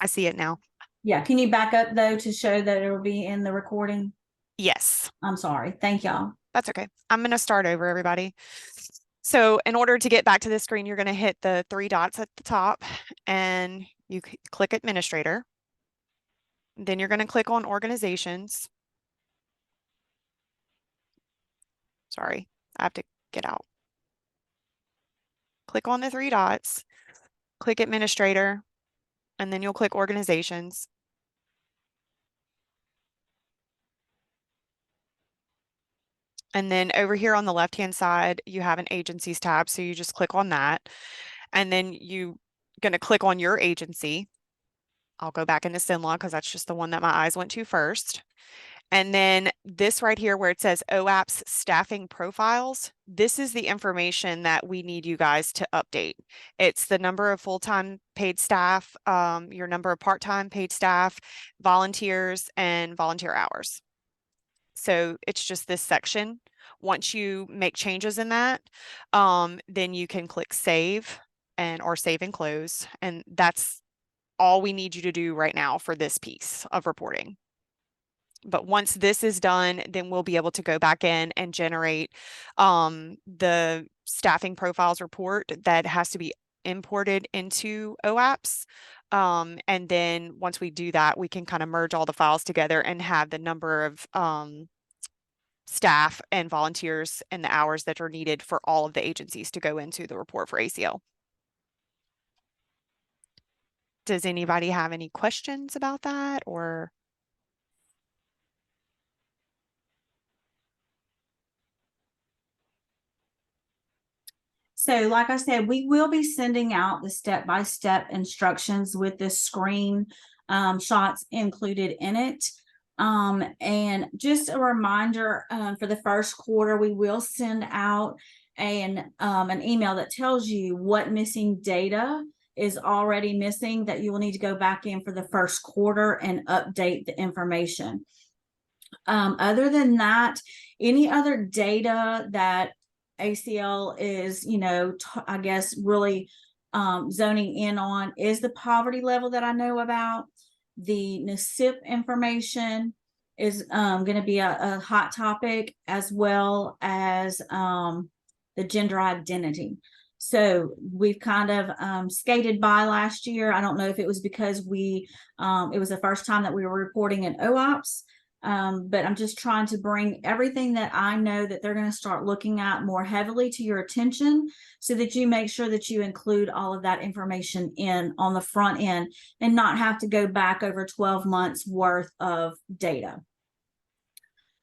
I see it now. Yeah, can you back up though to show that it will be in the recording? Yes, I'm sorry. Thank y'all. that's okay. I'm going to start over, everybody. So in order to get back to this screen, you're going to hit the three dots at the top and you click Administrator. Then you're going to click on Organizations. Sorry, I have to get out. Click on the three dots, click Administrator, and then you'll click Organizations. And then over here on the left-hand side, you have an Agencies tab, so you just click on that. And then you're going to click on your agency. I'll go back into SINLA because that's just the one that my eyes went to first. And then this right here where it says OAPS staffing profiles, this is the information that we need you guys to update. It's the number of full-time paid staff, your number of part-time paid staff, volunteers, and volunteer hours. So it's just this section. Once you make changes in that, then you can click save or save and close. And that's all we need you to do right now for this piece of reporting. But once this is done, then we'll be able to go back in and generate the staffing profiles report that has to be imported into OAPS. And then once we do that, we can kind of merge all the files together and have the number of staff and volunteers and the hours that are needed for all of the agencies to go into the report for ACL. Does anybody have any questions about that or? So like I said, we will be sending out the step-by-step instructions with the screen shots included in it. And just a reminder, for the first quarter, we will send out an email that tells you what missing data is already missing that you will need to go back in for the first quarter and update the information. Other than that, any other data that ACL is, I guess, really zoning in on is the poverty level that I know about. The NASIP information is going to be a hot topic, as well as the gender identity. So we've kind of skated by last year. I don't know if it was because it was the first time that we were reporting in OAPS. But I'm just trying to bring everything that I know that they're going to start looking at more heavily to your attention so that you make sure that you include all of that information in on the front end and not have to go back over 12 months worth of data.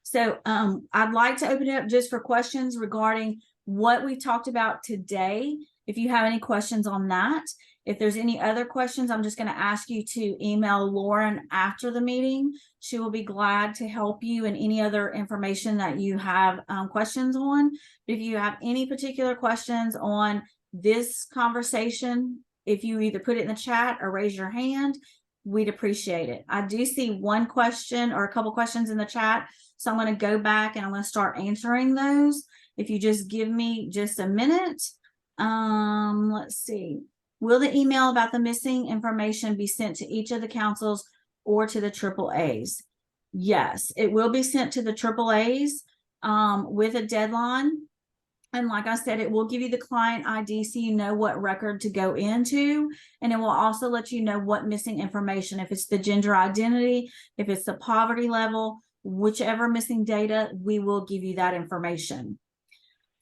So I'd like to open it up just for questions regarding what we talked about today. If you have any questions on that. If there's any other questions, I'm just going to ask you to email Lauren after the meeting. She will be glad to help you in any other information that you have questions on. If you have any particular questions on this conversation, if you either put it in the chat or raise your hand, we'd appreciate it. I do see one question or a couple questions in the chat, so I'm going to go back and I'm going to start answering those. If you just give me just a minute. Let's see. Will the email about the missing information be sent to each of the councils or to the AAAs? Yes, it will be sent to the AAAs with a deadline. And like I said, it will give you the client ID so you know what record to go into. And it will also let you know what missing information, if it's the gender identity, if it's the poverty level, whichever missing data, we will give you that information.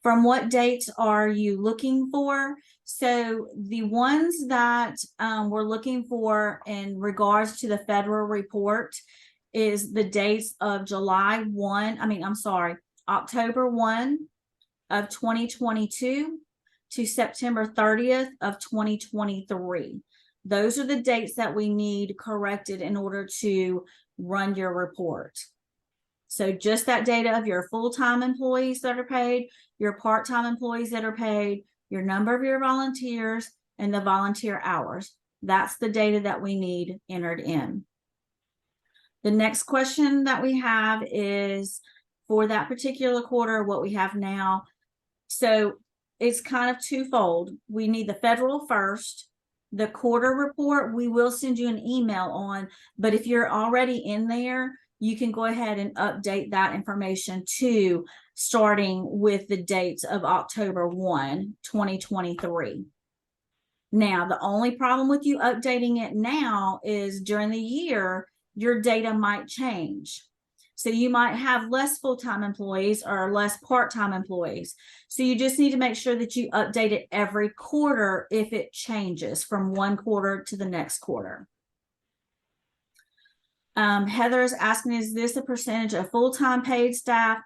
From what dates are you looking for? So the ones that we're looking for in regards to the federal report is the dates of October 1 of 2022 to September 30th of 2023. Those are the dates that we need corrected in order to run your report. So just that data of your full-time employees that are paid, your part-time employees that are paid, your number of your volunteers, and the volunteer hours. That's the data that we need entered in. The next question that we have is for that particular quarter, what we have now. So it's kind of twofold. We need the federal first, The quarter report, we will send you an email on, but if you're already in there, you can go ahead and update that information too, starting with the dates of October 1, 2023. Now, the only problem with you updating it now is during the year, your data might change. So you might have less full-time employees or less part-time employees. So you just need to make sure that you update it every quarter if it changes from one quarter to the next quarter. Heather's asking, is this a percentage of full-time paid staff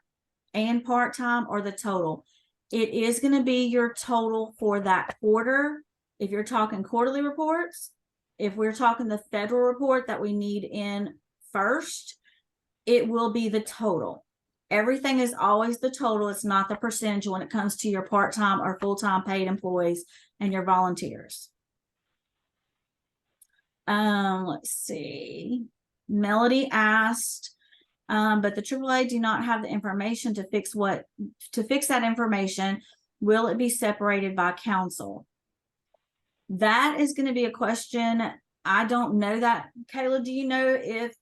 and part-time or the total? It is going to be your total for that quarter. If you're talking quarterly reports, if we're talking the federal report that we need in first, it will be the total. Everything is always the total. It's not the percentage when it comes to your part-time or full-time paid employees and your volunteers. Let's see. Melody asked, but the AAA do not have the information to fix that information. Will it be separated by council? That is going to be a question. I don't know that. Kayla, do you know if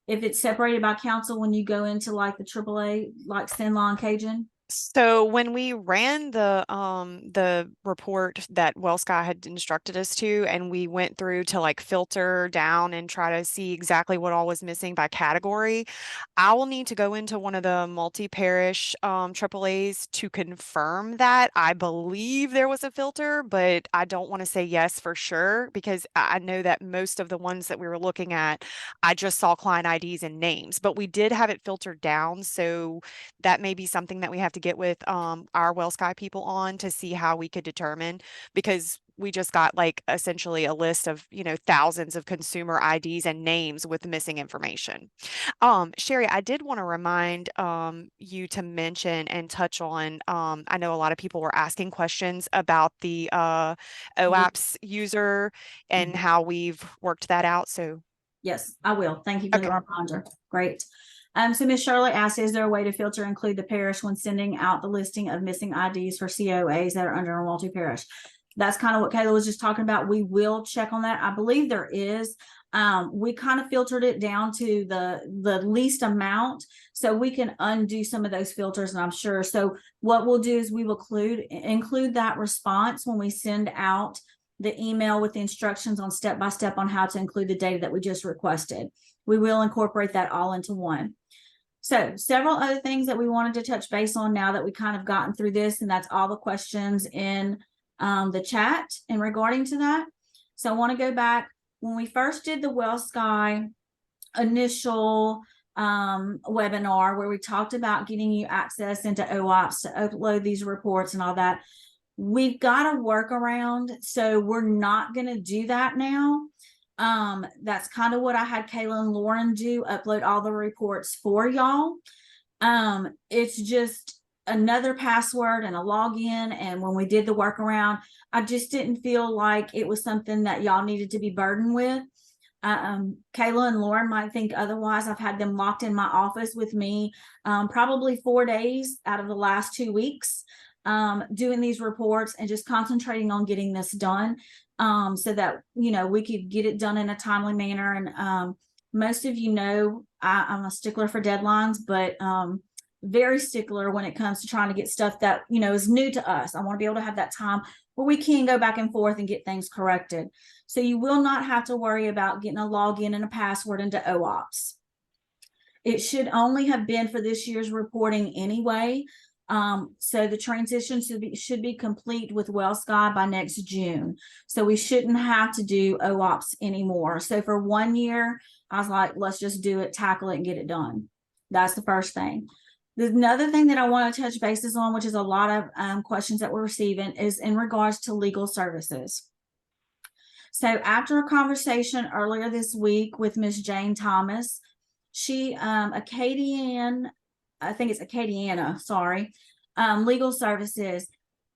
it's separated by council when you go into like the AAA, like Sinlaw and Cajun? So when we ran the report that WellSky had instructed us to, and we went through to like filter down and try to see exactly what all was missing by category, I will need to go into one of the multi-parish AAAs to confirm that. I believe there was a filter, but I don't want to say yes for sure because I know that most of the ones that we were looking at, I just saw client IDs and names, but we did have it filtered down. So that may be something that we have to get with our WellSky people on to see how we could determine, because we just got like essentially a list of, thousands of consumer IDs and names with missing information. Sherry, I did want to remind you to mention and touch on, I know a lot of people were asking questions about the OAPS user and Mhm. how we've worked that out. So, Yes, I will. Thank you for the okay. reminder. Great. So Ms. Charlotte asked, is there a way to filter include the parish when sending out the listing of missing IDs for COAs that are under a multi-parish? That's kind of what Kayla was just talking about. We will check on that. I believe there is. We kind of filtered it down to the least amount so we can undo some of those filters, and I'm sure. So what we'll do is we will include that response when we send out the email with the instructions on step-by-step on how to include the data that we just requested. We will incorporate that all into one. So several other things that we wanted to touch base on now that we kind of gotten through this, and that's all the questions in the chat and regarding to that. So I want to go back when we first did the WellSky initial webinar where we talked about getting you access into OAPS to upload these reports and all that. We've got a workaround, so we're not going to do that now. That's kind of what I had Kayla and Lauren do, upload all the reports for y'all. It's just another password and a login. And when we did the workaround, I just didn't feel like it was something that y'all needed to be burdened with. Kayla and Lauren might think otherwise. I've had them locked in my office with me probably 4 days out of the last 2 weeks doing these reports and just concentrating on getting this done so that we could get it done in a timely manner. And most of I'm a stickler for deadlines, but very stickler when it comes to trying to get stuff that is new to us. I want to be able to have that time where we can go back and forth and get things corrected. So you will not have to worry about getting a login and a password into OAPS. It should only have been for this year's reporting anyway. So the transition should be complete with WellSky by next June. So we shouldn't have to do OAPS anymore. So for 1 year, I was like, let's just do it, tackle it, and get it done. That's the first thing. There's another thing that I want to touch bases on, which is a lot of questions that we're receiving, is in regards to legal services. So after a conversation earlier this week with Ms. Jane Thomas, she, Acadiana, sorry, Legal Services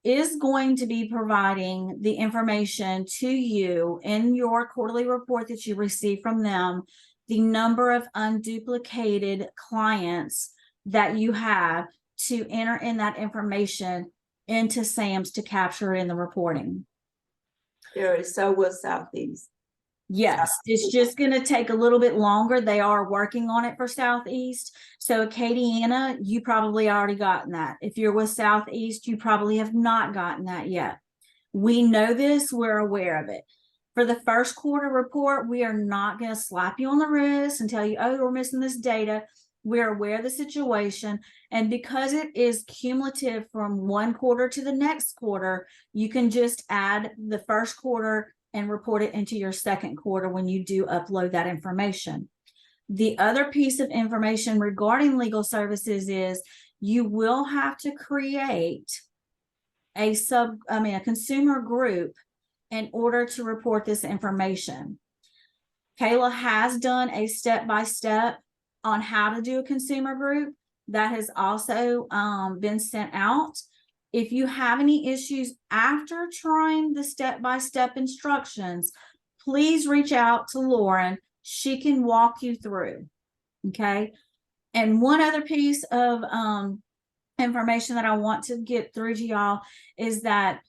is going to be providing the information to you in your quarterly report that you receive from them, the number of unduplicated clients that you have to enter in that information into SAMS to capture in the reporting. Sherry, so will Southeast. Yes, it's just going to take a little bit longer. They are working on it for Southeast. So Acadiana, you probably already gotten that. If you're with Southeast, you probably have not gotten that yet. We know this, we're aware of it. For the first quarter report, we are not going to slap you on the wrist and tell you, oh, we're missing this data. We're aware of the situation. And because it is cumulative from one quarter to the next quarter, you can just add the first quarter and report it into your second quarter when you do upload that information. The other piece of information regarding legal services is you will have to create a consumer group in order to report this information. Kayla has done a step-by-step on how to do a consumer group that has also been sent out. If you have any issues after trying the step-by-step instructions, please reach out to Lauren. She can walk you through. Okay. And one other piece of information that I want to get through to y'all is that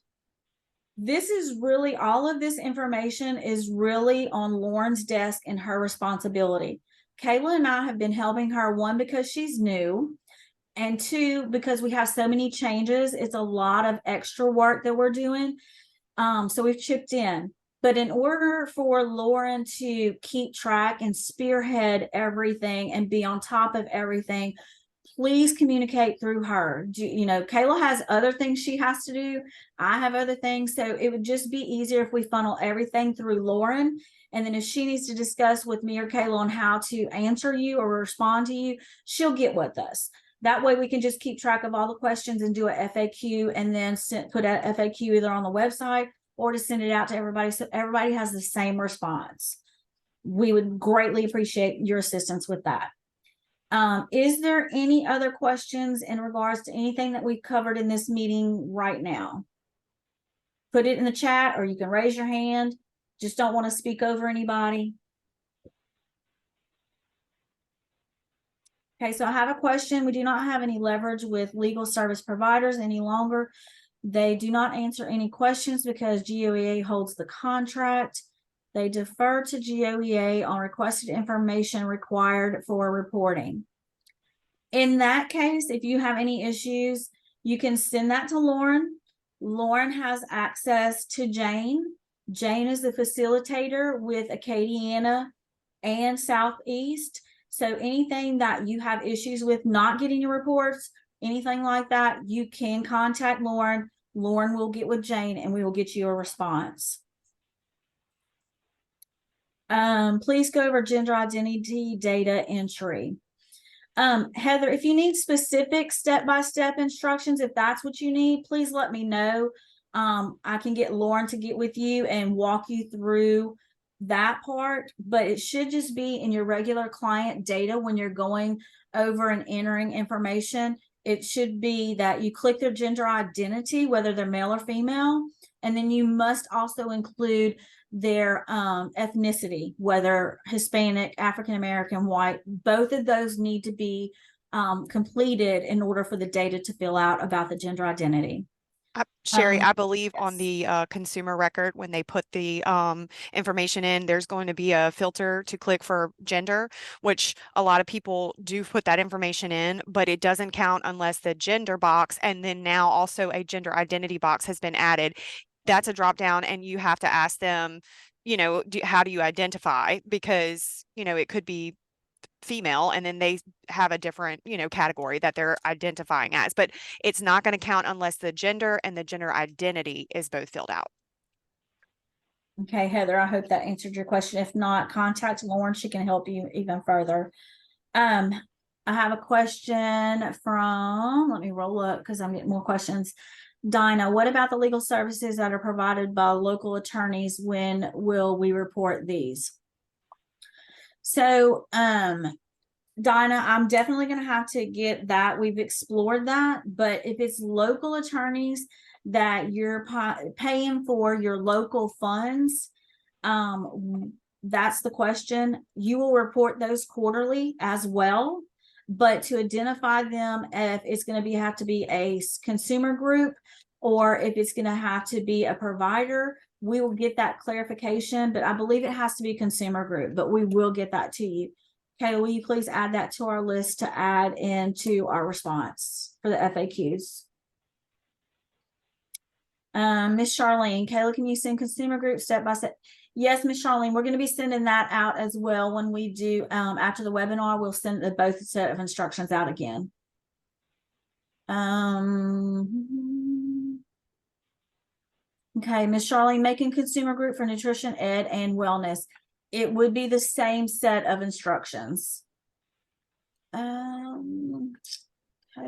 this is really, all of this information is really on Lauren's desk and her responsibility. Kayla and I have been helping her, one, because she's new, and two, because we have so many changes. It's a lot of extra work that we're doing. So we've chipped in. But in order for Lauren to keep track and spearhead everything and be on top of everything, please communicate through her. Kayla has other things she has to do. I have other things. So it would just be easier if we funnel everything through Lauren. And then if she needs to discuss with me or Kayla on how to answer you or respond to you, she'll get with us. That way we can just keep track of all the questions and do a FAQ and then put a FAQ either on the website or to send it out to everybody so everybody has the same response. We would greatly appreciate your assistance with that. Is there any other questions in regards to anything that we've covered in this meeting right now? Put it in the chat or you can raise your hand. Just don't want to speak over anybody. Okay, so I have a question. We do not have any leverage with legal service providers any longer. They do not answer any questions because GOEA holds the contract. They defer to GOEA on requested information required for reporting. In that case, if you have any issues, you can send that to Lauren. Lauren has access to Jane. Jane is the facilitator with Acadiana and Southeast. So anything that you have issues with not getting your reports, anything like that, you can contact Lauren. Lauren will get with Jane and we will get you a response. Please go over gender identity data entry. Heather, if you need specific step-by-step instructions, if that's what you need, please let me know. I can get Lauren to get with you and walk you through that part, but it should just be in your regular client data when you're going over and entering information. It should be that you click their gender identity, whether they're male or female, and then you must also include their ethnicity, whether Hispanic, African American, white. Both of those need to be completed in order for the data to fill out about the gender identity. Sherry, I believe yes. on the consumer record, when they put the information in, there's going to be a filter to click for gender, which a lot of people do put that information in, but it doesn't count unless the gender box and then now also a gender identity box has been added. That's a drop down, and you have to ask them, how do you identify? Because, it could be female and then they have a different category that they're identifying as, but it's not going to count unless the gender and the gender identity is both filled out. Okay, Heather, I hope that answered your question. If not, contact Lauren. She can help you even further. I have a question from, let me roll up because I'm getting more questions. Dinah, what about the legal services that are provided by local attorneys? When will we report these? So, Dinah, I'm definitely going to have to get that. We've explored that, but if it's local attorneys that you're paying for your local funds, that's the question. You will report those quarterly as well, but to identify them, if it's going to have to be a consumer group or if it's going to have to be a provider, we will get that clarification, but I believe it has to be consumer group, but we will get that to you. Okay, will you please add that to our list to add into our response for the FAQs? Miss Charlene, Kayla, can you send consumer group step by step? Yes, Miss Charlene, we're going to be sending that out as well when we do after the webinar. We'll send both set of instructions out again. Okay, Miss Charlene, making consumer group for nutrition, ed, and wellness. It would be the same set of instructions. Okay,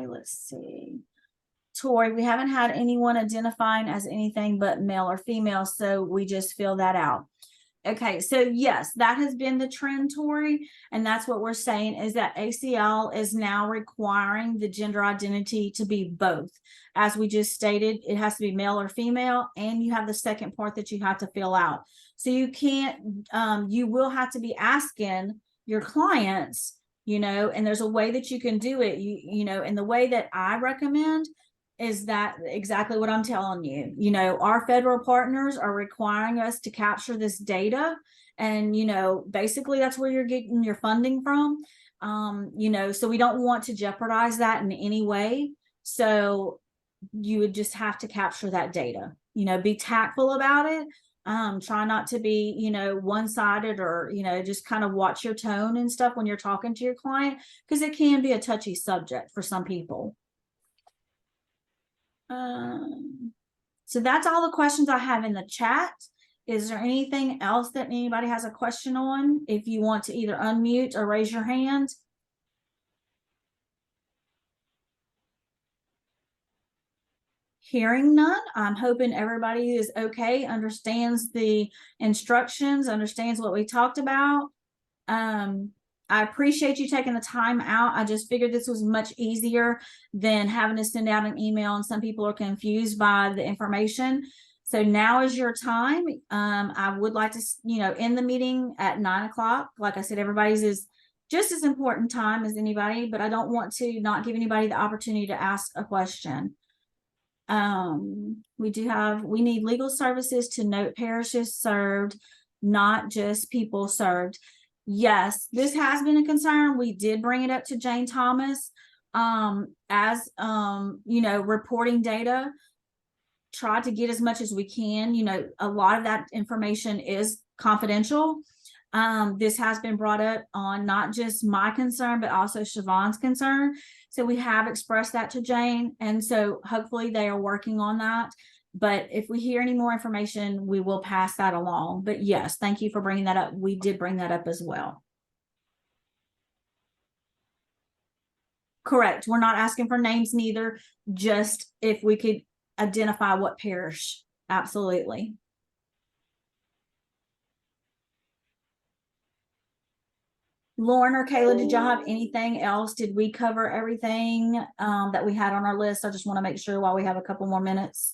let's see. Tori, we haven't had anyone identifying as anything but male or female, so we just fill that out. Okay, so yes, that has been the trend, Tori, and that's what we're saying is that ACL is now requiring the gender identity to be both. As we just stated, it has to be male or female, and you have the second part that you have to fill out. So you can't, you will have to be asking your clients, you know, and there's a way that you can do it, you know, and the way that I recommend is that exactly what I'm telling you. You know, our federal partners are requiring us to capture this data. And, you know, basically that's where you're getting your funding from. You know, so we don't want to jeopardize that in any way. So you would just have to capture that data, you know, be tactful about it. Try not to be, you know, one-sided or, you know, just kind of watch your tone and stuff when you're talking to your client, because it can be a touchy subject for some people. So that's all the questions I have in the chat. Is there anything else that anybody has a question on? If you want to either unmute or raise your hand. Hearing none, I'm hoping everybody is okay, understands the instructions, understands what we talked about. I appreciate you taking the time out. I just figured this was much easier than having to send out an email, and some people are confused by the information. So now is your time. I would like to, you know, end the meeting at 9 o'clock. Like I said, everybody's is just as important time as anybody, but I don't want to not give anybody the opportunity to ask a question. We need legal services to note parishes served, not just people served. Yes, this has been a concern. We did bring it up to Jane Thomas as you know, reporting data. Try to get as much as we can. You know, a lot of that information is confidential. This has been brought up on not just my concern, but also Siobhan's concern. So we have expressed that to Jane. And so hopefully they are working on that. But if we hear any more information, we will pass that along. But yes, thank you for bringing that up. We did bring that up as well. Correct. We're not asking for names neither, just if we could identify what parish. Absolutely. Lauren or Kayla, did y'all have anything else? Did we cover everything that we had on our list? I just want to make sure while we have a couple more minutes.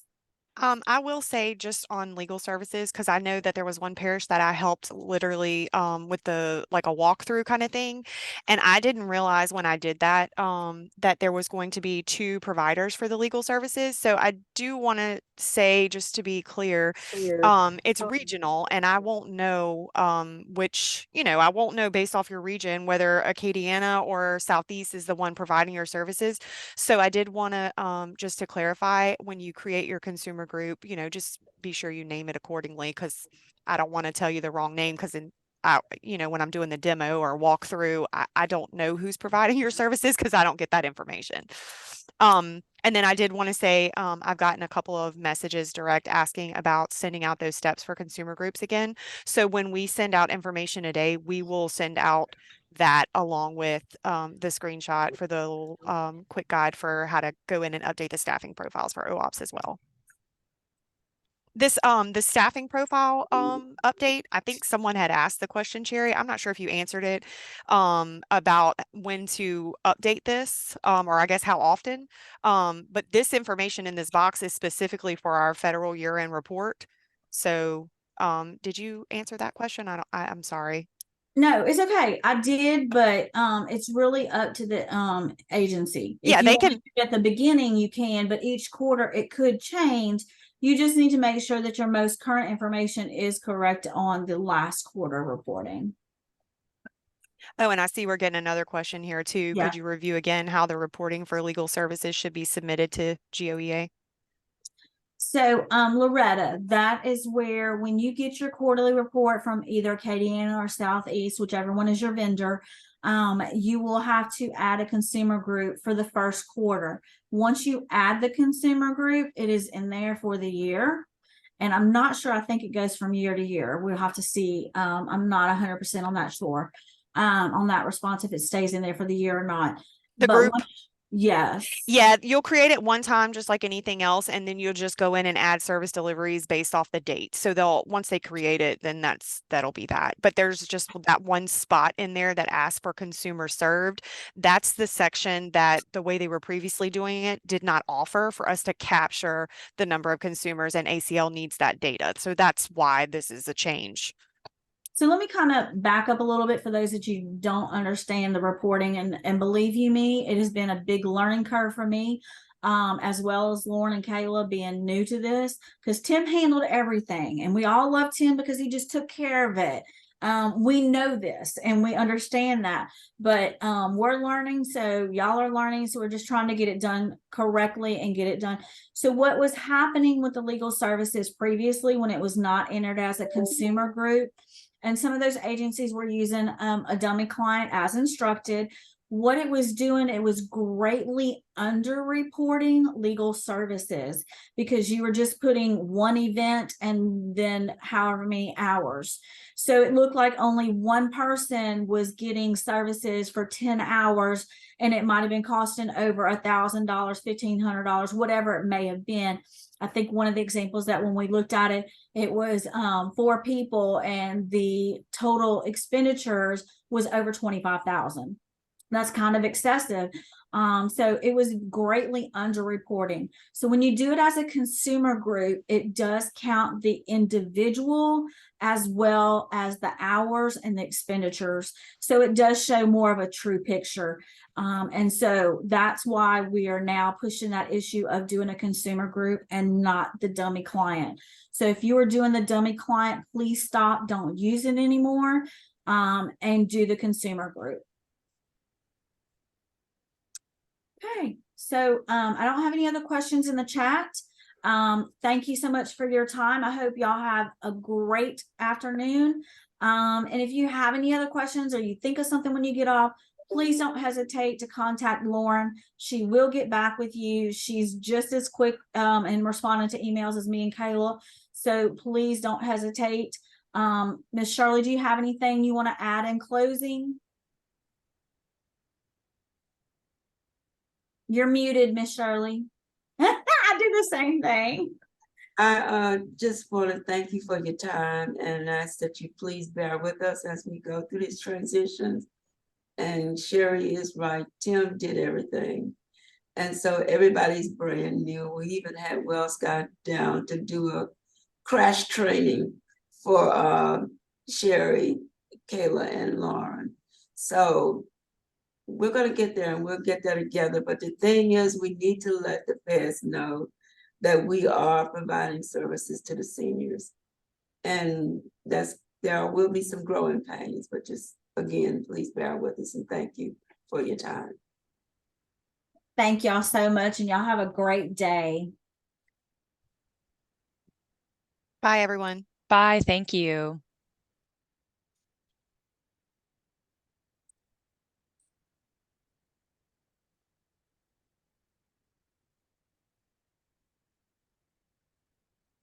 I will say just on legal services, because I know that there was one parish that I helped literally with the like a walkthrough kind of thing. And I didn't realize when I did that that there was going to be two providers for the legal services. So I do want to say, just to be clear, it's regional, and I won't know which, you know, I won't know based off your region whether Acadiana or Southeast is the one providing your services. So I did want to just to clarify, when you create your consumer group, you know, just be sure you name it accordingly, because I don't want to tell you the wrong name, because you know, when I'm doing the demo or walkthrough, I don't know who's providing your services because I don't get that information. And then I did want to say, I've gotten a couple of messages direct asking about sending out those steps for consumer groups again. So when we send out information today, we will send out that along with the screenshot for the little quick guide for how to go in and update the staffing profiles for OOPS as well. This the staffing profile update, I think someone had asked the question, Cherry. I'm not sure if you answered it about when to update this or I guess how often. But this information in this box is specifically for our federal year-end report. So did you answer that question? I'm sorry. No, it's okay. I did, but it's really up to the agency. If Yeah, you they want can. to at the beginning, you can, but each quarter it could change. You just need to make sure that your most current information is correct on the last quarter reporting. Oh, and I see we're getting another question here too. Yeah. Could you review again how the reporting for legal services should be submitted to GOEA? So, Loretta, that is where when you get your quarterly report from either Acadiana or Southeast, whichever one is your vendor, you will have to add a consumer group for the first quarter. Once you add the consumer group, it is in there for the year. And I'm not sure, I think it goes from year to year. We'll have to see. I'm not 100% on that sure, on that response, if it stays in there for the year or not. The But group? yes. Yeah, you'll create it one time just like anything else, and then you'll just go in and add service deliveries based off the date. So they'll once they create it, then that'll be that. But there's just that one spot in there that asks for consumer served. That's the section that the way they were previously doing it did not offer for us to capture the number of consumers, and ACL needs that data. So that's why this is a change. So let me kind of back up a little bit for those that you don't understand the reporting, and believe you me, it has been a big learning curve for me, as well as Lauren and Kayla being new to this, because Tim handled everything and we all love Tim because he just took care of it. We know this and we understand that, but we're learning, so y'all are learning, so we're just trying to get it done correctly and get it done. So what was happening with the legal services previously when it was not entered as a consumer group, and some of those agencies were using a dummy client as instructed, what it was doing, it was greatly underreporting legal services because you were just putting one event and then however many hours. So it looked like only one person was getting services for 10 hours, and it might have been costing over $1,000, $1,500, whatever it may have been. I think one of the examples that when we looked at it, it was 4 people and the total expenditures was over 25,000. That's kind of excessive. So it was greatly underreporting. So when you do it as a consumer group, it does count the individual as well as the hours and the expenditures. So it does show more of a true picture. And so that's why we are now pushing that issue of doing a consumer group and not the dummy client. So if you are doing the dummy client, please stop, don't use it anymore, and do the consumer group. Okay, so I don't have any other questions in the chat. Thank you so much for your time. I hope y'all have a great afternoon. And if you have any other questions or you think of something when you get off, please don't hesitate to contact Lauren. She will get back with you. She's just as quick in responding to emails as me and Kayla. So please don't hesitate. Miss Shirley, do you have anything you want to add in closing? You're muted, Miss Shirley. I do the same thing. I just want to thank you for your time and ask that you please bear with us as we go through these transitions. And Sherry is right, Tim did everything. And so everybody's brand new. We even had Wells got down to do a crash training for Sherry, Kayla, and Lauren. So we're going to get there and we'll get there together. But the thing is, we need to let the feds know that we are providing services to the seniors. And there will be some growing pains, but just again, please bear with us and thank you for your time. Thank y'all so much, and y'all have a great day. Bye, everyone. Bye. Thank you.